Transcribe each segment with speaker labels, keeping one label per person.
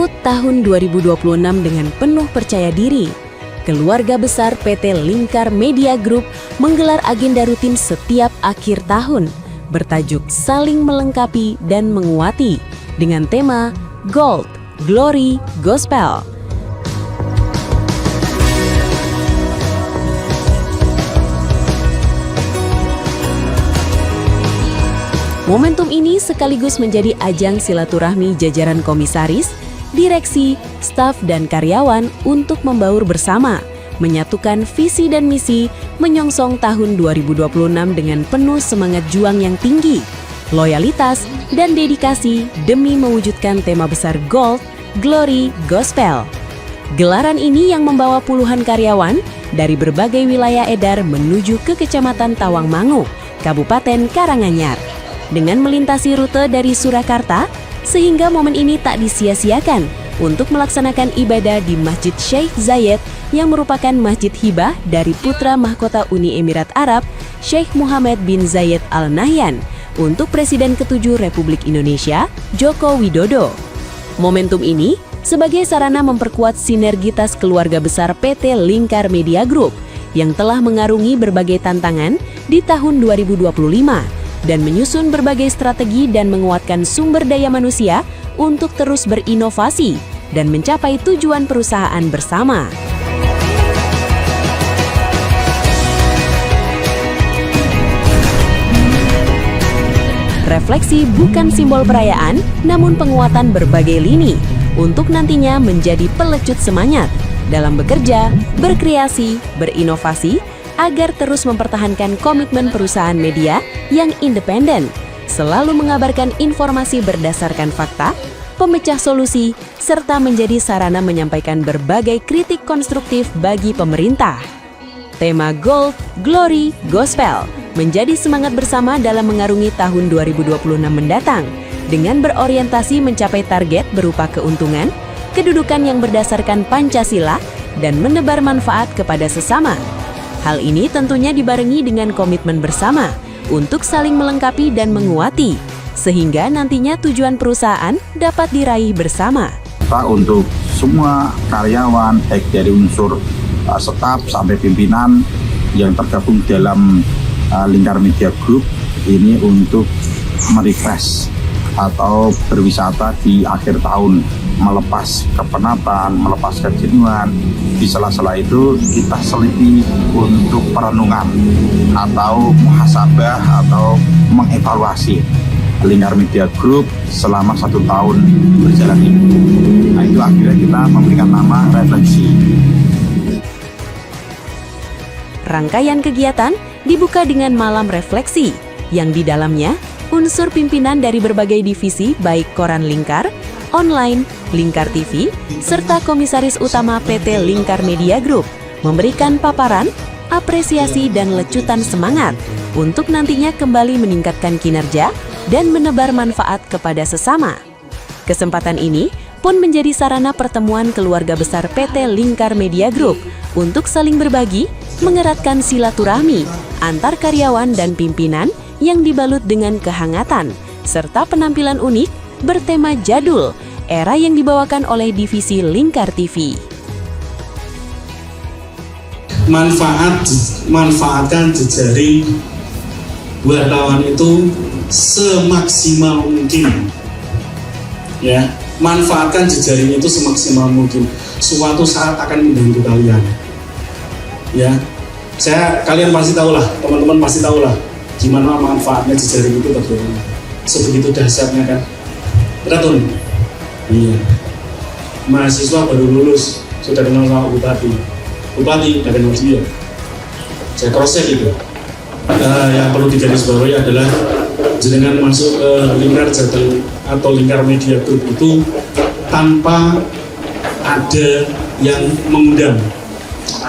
Speaker 1: Menyambut tahun 2026 dengan penuh percaya diri, keluarga besar PT Lingkar Media Group menggelar agenda rutin setiap akhir tahun bertajuk Saling Melengkapi dan Menguati dengan tema Gold, Glory, Gospel. Momentum ini sekaligus menjadi ajang silaturahmi jajaran komisaris, direksi, staf, dan karyawan untuk membaur bersama, menyatukan visi dan misi, menyongsong tahun 2026 dengan penuh semangat juang yang tinggi, loyalitas, dan dedikasi demi mewujudkan tema besar Gold, Glory, Gospel. Gelaran ini yang membawa puluhan karyawan dari berbagai wilayah Edar menuju ke Kecamatan Tawangmangu, Kabupaten Karanganyar, dengan melintasi rute dari Surakarta, sehingga momen ini tak disia-siakan untuk melaksanakan ibadah di Masjid Sheikh Zayed yang merupakan masjid hibah dari putra mahkota Uni Emirat Arab, Sheikh Mohammed bin Zayed Al Nahyan, untuk Presiden ke-7 Republik Indonesia, Joko Widodo. Momentum ini sebagai sarana memperkuat sinergitas keluarga besar PT Lingkar Media Group yang telah mengarungi berbagai tantangan di tahun 2025, dan menyusun berbagai strategi dan menguatkan sumber daya manusia untuk terus berinovasi dan mencapai tujuan perusahaan bersama. Refleksi bukan simbol perayaan, namun penguatan berbagai lini untuk nantinya menjadi pelecut semangat dalam bekerja, berkreasi, berinovasi, agar terus mempertahankan komitmen perusahaan media yang independen, selalu mengabarkan informasi berdasarkan fakta, pemecah solusi, serta menjadi sarana menyampaikan berbagai kritik konstruktif bagi pemerintah. Tema Gold, Glory, Gospel menjadi semangat bersama dalam mengarungi tahun 2026 mendatang, dengan berorientasi mencapai target berupa keuntungan, kedudukan yang berdasarkan Pancasila, dan menebar manfaat kepada sesama. Hal ini tentunya dibarengi dengan komitmen bersama untuk saling melengkapi dan menguati, sehingga nantinya tujuan perusahaan dapat diraih bersama.
Speaker 2: Untuk semua karyawan, baik dari unsur staf sampai pimpinan yang tergabung dalam Lingkar Media Group ini untuk merefresh atau berwisata di akhir tahun, melepas kepenatan, melepas kejenuhan. Di sela-sela itu kita seliti untuk perenungan atau muhasabah atau mengevaluasi Lingkar Media Group selama 1 tahun berjalan ini. Nah, itu akhirnya kita memberikan nama refleksi.
Speaker 1: Rangkaian kegiatan dibuka dengan malam refleksi yang di dalamnya unsur pimpinan dari berbagai divisi baik Koran Lingkar, online, Lingkar TV, serta Komisaris Utama PT Lingkar Media Group memberikan paparan, apresiasi, dan lecutan semangat untuk nantinya kembali meningkatkan kinerja dan menebar manfaat kepada sesama. Kesempatan ini pun menjadi sarana pertemuan keluarga besar PT Lingkar Media Group untuk saling berbagi, mengeratkan silaturahmi antar karyawan dan pimpinan yang dibalut dengan kehangatan, serta penampilan unik bertema jadul, era yang dibawakan oleh divisi Lingkar TV.
Speaker 3: Manfaatkan jejaring wartawan itu semaksimal mungkin. Ya, manfaatkan jejaring itu semaksimal mungkin. Suatu saat akan membantu kalian. Ya, kalian pasti tahu lah, teman-teman pasti tahu lah gimana manfaatnya jejaring itu bagaimana. Sebegitu dahsyatnya kan. Betul. Iya. Mahasiswa baru lulus sudah kenal sama bupati udah kenal dia. Saya cross-check gitu. Yang perlu digarisbawahi adalah jenengan masuk ke Lingkar Jateng atau Lingkar Media Group itu tanpa ada yang mengundang.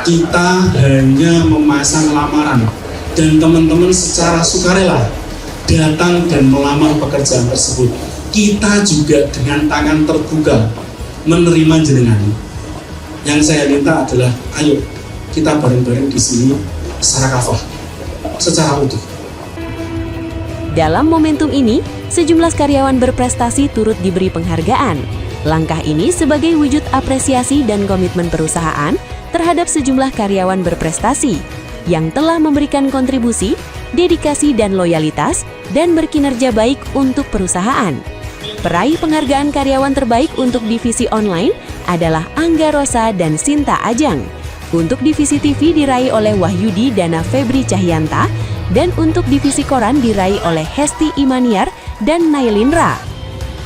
Speaker 3: Kita hanya memasang lamaran dan teman-teman secara sukarela datang dan melamar pekerjaan tersebut. Kita juga dengan tangan terbuka menerima jenengan. Yang saya minta adalah, ayo kita bareng-bareng di sini secara kafah, secara utuh.
Speaker 1: Dalam momentum ini, sejumlah karyawan berprestasi turut diberi penghargaan, Langkah ini sebagai wujud apresiasi dan komitmen perusahaan terhadap sejumlah karyawan berprestasi yang telah memberikan kontribusi, dedikasi dan loyalitas dan berkinerja baik untuk perusahaan. Peraih penghargaan karyawan terbaik untuk divisi online adalah Angga Rosa dan Sinta Ajang. Untuk divisi TV diraih oleh Wahyudi Dana Febri Cahyanta dan untuk divisi koran diraih oleh Hesti Imaniar dan Nailindra.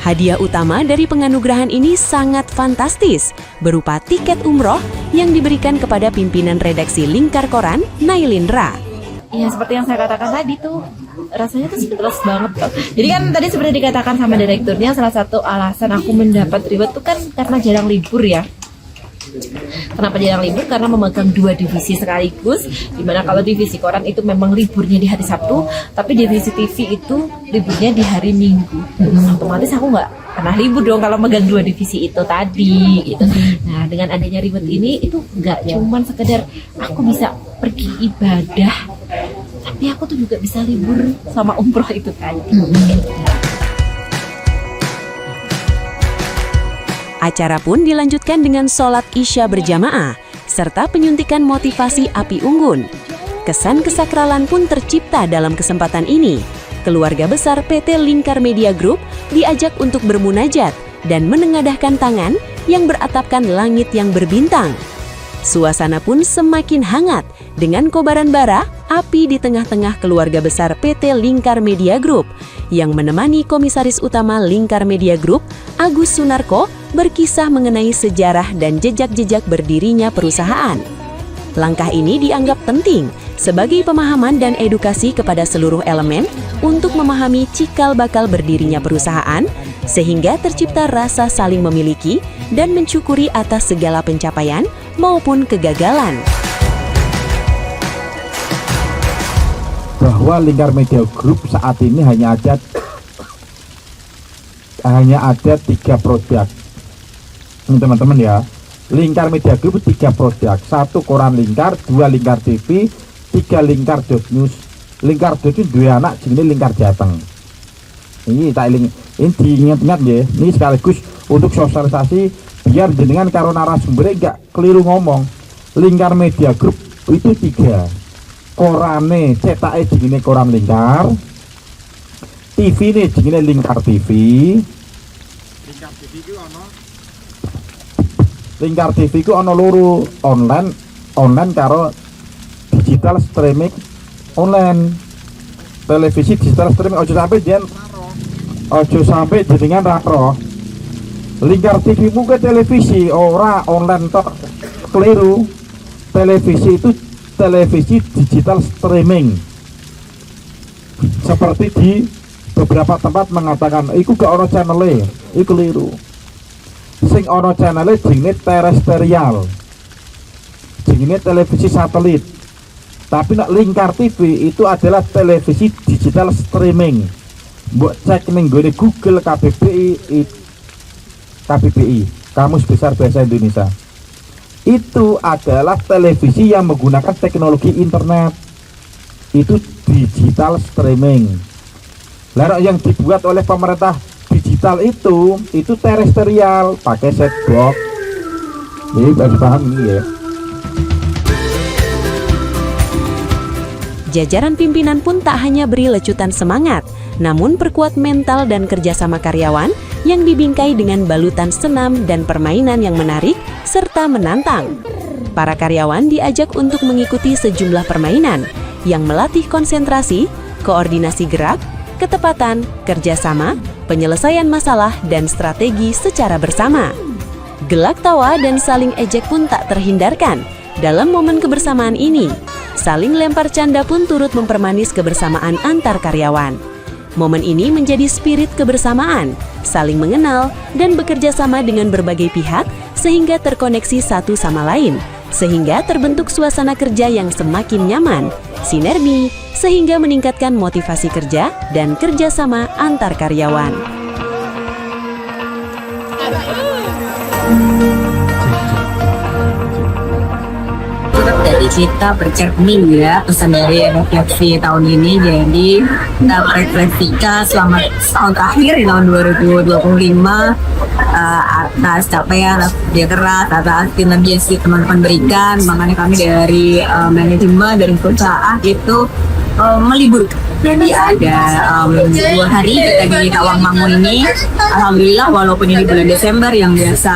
Speaker 1: Hadiah utama dari penganugerahan ini sangat fantastis, berupa tiket umroh yang diberikan kepada pimpinan redaksi Lingkar Koran, Nailindra.
Speaker 4: Ya seperti yang saya katakan tadi tuh, rasanya tuh speechless banget tuh. Jadi kan tadi seperti dikatakan sama direkturnya, salah satu alasan aku mendapat reward tuh kan karena jarang libur ya. Kenapa jarang libur? Karena memegang 2 divisi sekaligus, dimana kalau divisi koran itu memang liburnya di hari Sabtu, tapi divisi TV itu liburnya di hari Minggu. Otomatis aku nggak pernah libur dong kalau megang 2 divisi itu tadi gitu. Nah dengan adanya reward ini itu nggak cuman sekedar aku bisa pergi ibadah, tapi aku tuh juga bisa libur sama umroh itu tadi.
Speaker 1: Acara pun dilanjutkan dengan sholat Isya berjamaah, serta penyuntikan motivasi api unggun. Kesan kesakralan pun tercipta dalam kesempatan ini. Keluarga besar PT Lingkar Media Group diajak untuk bermunajat dan menengadahkan tangan yang beratapkan langit yang berbintang. Suasana pun semakin hangat dengan kobaran bara api di tengah-tengah keluarga besar PT Lingkar Media Group yang menemani Komisaris Utama Lingkar Media Group, Agus Sunarko, berkisah mengenai sejarah dan jejak-jejak berdirinya perusahaan. Langkah ini dianggap penting sebagai pemahaman dan edukasi kepada seluruh elemen untuk memahami cikal bakal berdirinya perusahaan, sehingga tercipta rasa saling memiliki dan mensyukuri atas segala pencapaian maupun kegagalan.
Speaker 5: Bahwa Lingkar Media Group saat ini hanya ada 3 produk. Teman-teman ya, Lingkar Media Group 3 produk, 1 koran Lingkar, 2 Lingkar TV, 3 Lingkar .news. Lingkar .news 2 anak jenenge Lingkar Jateng. Ini diingat-ingat ya, ini sekaligus untuk sosialisasi biar jenengan karo narasumber enggak keliru ngomong. Lingkar Media Group itu 3. Korane cetake jenenge koran Lingkar, TV ne jenenge Lingkar TV. Lingkar TV ku ana loro, online karo digital streaming online. Televisi digital streaming ojo sampai jenengan ra roh. Lingkar TV mu ke televisi ora online tok, keliru. Televisi itu televisi digital streaming. Seperti di beberapa tempat mengatakan iku gak ono channel-e, iku keliru. Sing ono channel jenenge terestrial, jenenge televisi satelit. Tapi nak Lingkar TV itu adalah televisi digital streaming. Mbok cek ning gone Google KBBI, Kamus Besar Bahasa Indonesia. Itu adalah televisi yang menggunakan teknologi internet. Itu digital streaming. Lalu yang dibuat oleh pemerintah digital itu terestrial, pakai set box. Jadi harus paham ini ya.
Speaker 1: Jajaran pimpinan pun tak hanya beri lecutan semangat, namun perkuat mental dan kerjasama karyawan yang dibingkai dengan balutan senam dan permainan yang menarik serta menantang. Para karyawan diajak untuk mengikuti sejumlah permainan yang melatih konsentrasi, koordinasi gerak, ketepatan, kerjasama, penyelesaian masalah, dan strategi secara bersama. Gelak tawa dan saling ejek pun tak terhindarkan dalam momen kebersamaan ini. Saling lempar canda pun turut mempermanis kebersamaan antar karyawan. Momen ini menjadi spirit kebersamaan, saling mengenal, dan bekerja sama dengan berbagai pihak sehingga terkoneksi satu sama lain, sehingga terbentuk suasana kerja yang semakin nyaman, sinergi, sehingga meningkatkan motivasi kerja dan kerjasama antar karyawan.
Speaker 6: Dari kita bercermin ya pesan dari refleksi tahun ini. Jadi kita refleksikan selama tahun terakhir di tahun 2025 atas capaian, atas kerja keras, atas kinerja yang teman-teman berikan. Makanya kami dari manajemen dari perusahaan itu melibur. Jadi ada 2 hari kita di Tawangmangu ini. Alhamdulillah walaupun ini bulan Desember yang biasa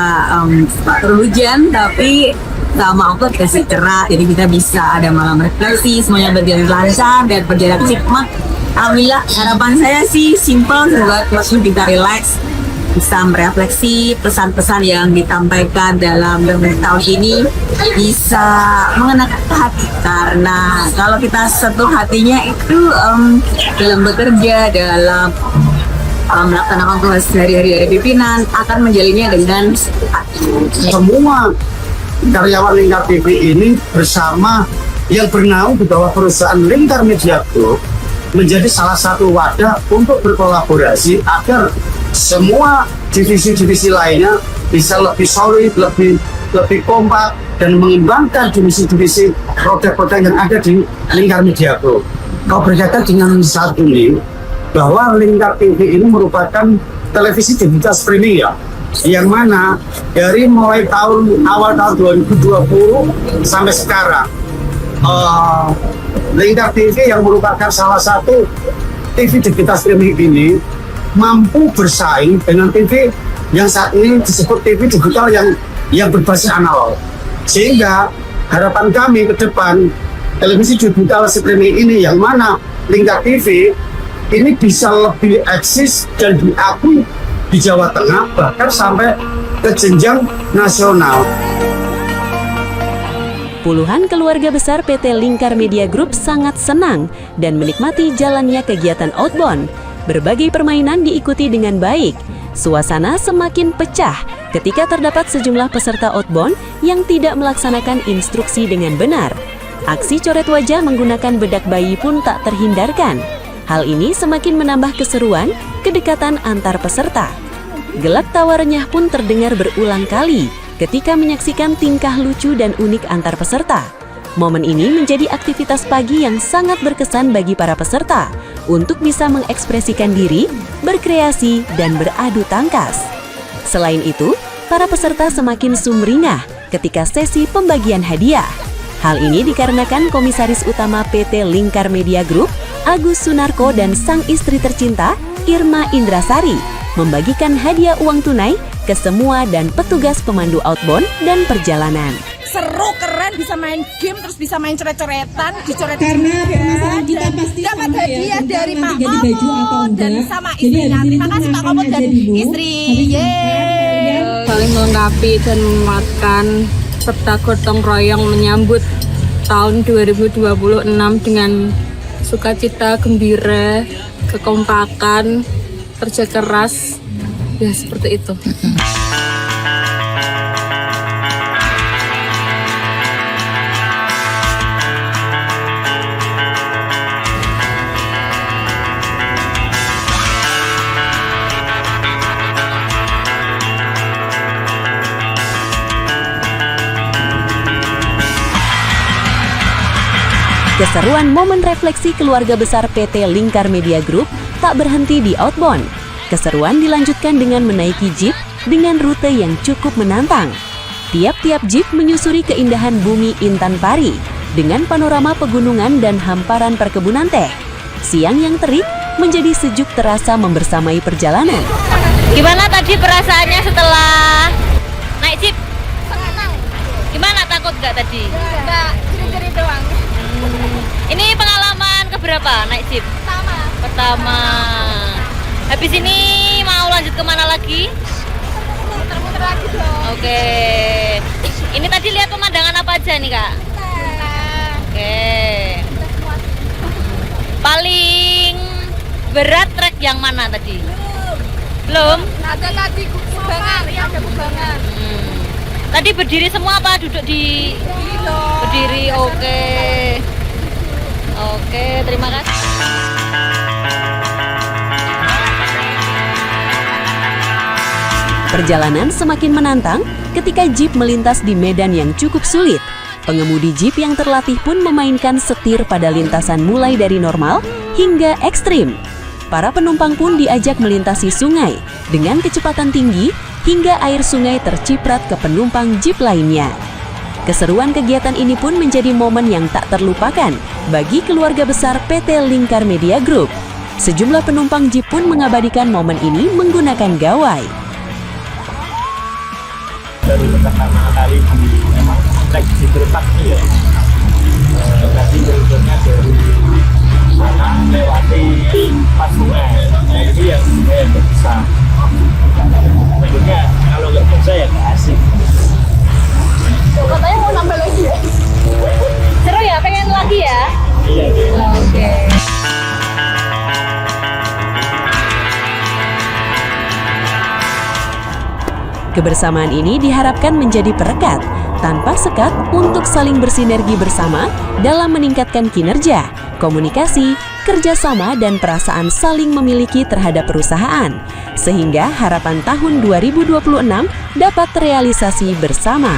Speaker 6: hujan, tapi sama Allah kasih cerah, jadi kita bisa ada malam refleksi, semuanya berjalan lancar dan berjalan hikmat. Alhamdulillah, harapan saya sih simple, semoga teman-teman kita relax, bisa merefleksi pesan-pesan yang ditampaikan dalam tahun ini bisa mengena ke hati, karena kalau kita sentuh hatinya itu dalam bekerja, dalam melaksanakan tugas sehari-hari pimpinan akan menjalinnya dengan hati.
Speaker 7: Semua karyawan Lingkar TV ini bersama yang bernaung di bawah perusahaan Lingkar Media Group menjadi salah satu wadah untuk berkolaborasi agar semua divisi-divisi lainnya bisa lebih solid, lebih kompak dan mengembangkan divisi-divisi produk-produk yang ada di Lingkar Media Group. Kalau berkaitan dengan saat ini, bahwa Lingkar TV ini merupakan televisi digital streaming ya, yang mana dari mulai awal tahun 2020 sampai sekarang Lingkar TV yang merupakan salah satu TV digital streaming ini mampu bersaing dengan TV yang saat ini disebut TV digital yang berbasis analog, sehingga harapan kami ke depan televisi digital streaming ini yang mana Lingkar TV ini bisa lebih eksis dan diakui di Jawa Tengah, bahkan sampai ke jenjang nasional.
Speaker 1: Puluhan keluarga besar PT Lingkar Media Group sangat senang dan menikmati jalannya kegiatan outbound. Berbagai permainan diikuti dengan baik. Suasana semakin pecah ketika terdapat sejumlah peserta outbound yang tidak melaksanakan instruksi dengan benar. Aksi coret wajah menggunakan bedak bayi pun tak terhindarkan. Hal ini semakin menambah keseruan, kedekatan antar peserta. Gelak tawa renyah pun terdengar berulang kali ketika menyaksikan tingkah lucu dan unik antar peserta. Momen ini menjadi aktivitas pagi yang sangat berkesan bagi para peserta untuk bisa mengekspresikan diri, berkreasi, dan beradu tangkas. Selain itu, para peserta semakin sumringah ketika sesi pembagian hadiah. Hal ini dikarenakan Komisaris Utama PT Lingkar Media Group, Agus Sunarko, dan sang istri tercinta, Irma Indrasari, membagikan hadiah uang tunai ke semua dan petugas pemandu outbound dan perjalanan.
Speaker 8: Seru, keren, bisa main game, terus bisa main coret-coretan, dicoret
Speaker 9: karena permasalahan kita pasti
Speaker 8: dapat
Speaker 9: sama
Speaker 8: hadiah
Speaker 9: ya,
Speaker 8: dari Pak
Speaker 9: ganti baju atau
Speaker 8: Omot dan
Speaker 9: enggak.
Speaker 8: sama
Speaker 9: Jadi
Speaker 8: istrinya.
Speaker 9: habis
Speaker 8: Terima
Speaker 9: itu
Speaker 8: kasih Pak
Speaker 9: makan
Speaker 8: Omot dan
Speaker 9: aja dulu.
Speaker 8: istri.
Speaker 9: Habis makan,
Speaker 8: Yeay.
Speaker 10: Saling melengkapi dan menguatkan serta gotong royong menyambut tahun 2026 dengan sukacita, gembira, kekompakan, kerja keras, ya seperti itu.
Speaker 1: Keseruan momen refleksi keluarga besar PT Lingkar Media Group tak berhenti di outbound. Keseruan dilanjutkan dengan menaiki jeep dengan rute yang cukup menantang. Tiap-tiap jeep menyusuri keindahan bumi Intan Pari dengan panorama pegunungan dan hamparan perkebunan teh. Siang yang terik menjadi sejuk terasa membersamai perjalanan.
Speaker 10: Gimana tadi perasaannya setelah naik jeep? Gimana, takut gak tadi?
Speaker 8: Enggak, ceri-ceri doang.
Speaker 10: Ini pengalaman keberapa naik jeep? Pertama. Habis ini mau lanjut kemana lagi?
Speaker 8: Muter-muter lagi dong.
Speaker 10: Oke. Ini tadi lihat pemandangan apa aja nih, Kak? Oke. Paling berat trek yang mana tadi? Belum?
Speaker 8: Ada tadi kubangan, ada kubangan.
Speaker 10: Tadi berdiri semua apa duduk di berdiri? Oke. Oke, terima kasih.
Speaker 1: Perjalanan semakin menantang ketika jeep melintas di medan yang cukup sulit. Pengemudi jeep yang terlatih pun memainkan setir pada lintasan mulai dari normal hingga ekstrim. Para penumpang pun diajak melintasi sungai dengan kecepatan tinggi hingga air sungai terciprat ke penumpang jeep lainnya. Keseruan kegiatan ini pun menjadi momen yang tak terlupakan bagi keluarga besar PT Lingkar Media Group. Sejumlah penumpang jeep pun mengabadikan momen ini menggunakan gawai.
Speaker 5: Baru pertama kali memang naik jeep berempat ya. Tadi beruntungnya dari sana lewati pas sungai. Jadi yang sungai besar. Tentunya kalau nggak bisa ya nggak asik.
Speaker 8: Katanya mau nambah lagi ya?
Speaker 10: Seru ya, pengen lagi ya?
Speaker 5: Iya.
Speaker 10: Oke.
Speaker 1: Kebersamaan ini diharapkan menjadi perekat tanpa sekat untuk saling bersinergi bersama dalam meningkatkan kinerja, komunikasi, kerjasama, dan perasaan saling memiliki terhadap perusahaan, sehingga harapan tahun 2026 dapat terrealisasi bersama.